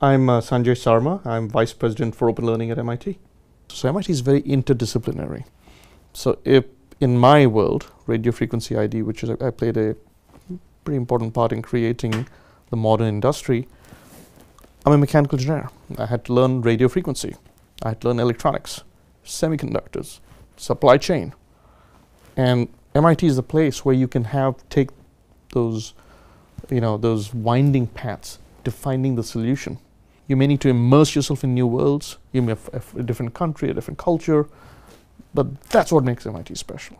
I'm Sanjay Sarma. I'm Vice President for Open Learning at MIT. So MIT is very interdisciplinary. So if in my world, radio frequency ID, which is I played a pretty important part in creating the modern industry, I'm a mechanical engineer. I had to learn radio frequency. I had to learn electronics, semiconductors, supply chain. And MIT is the place where you can take those, those winding paths to finding the solution. You may need to immerse yourself in new worlds. You may have a different country, a different culture, but that's what makes MIT special.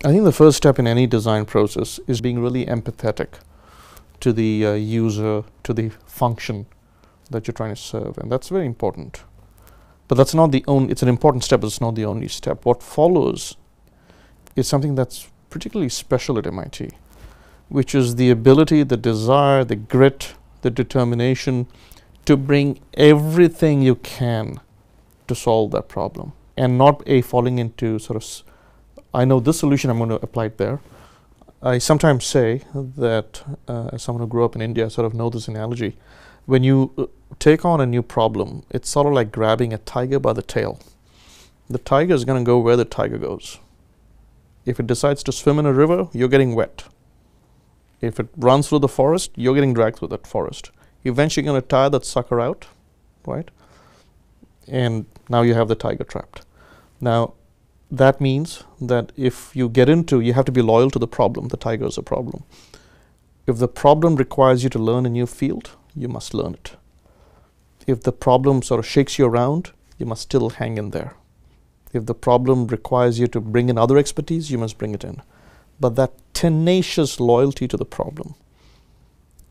I think the first step in any design process is being really empathetic to the user, to the function that you're trying to serve, and that's very important. But that's not the only, it's an important step, but it's not the only step. What follows is something that's particularly special at MIT, which is the ability, the desire, the grit, the determination to bring everything you can to solve that problem, and not falling into sort of, I know this solution, I'm going to apply it there. I sometimes say that, as someone who grew up in India, I sort of know this analogy. When you take on a new problem, it's sort of like grabbing a tiger by the tail. The tiger is going to go where the tiger goes. If it decides to swim in a river, you're getting wet. If it runs through the forest, you're getting dragged through that forest. Eventually, you're going to tire that sucker out, right? And now you have the tiger trapped. Now, that means that if you get into, you have to be loyal to the problem. The tiger is a problem. If the problem requires you to learn a new field, you must learn it. If the problem sort of shakes you around, you must still hang in there. If the problem requires you to bring in other expertise, you must bring it in. But that tenacious loyalty to the problem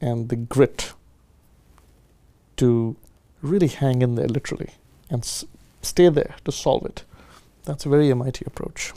and the grit to really hang in there literally and stay there to solve it, that's a very MIT approach.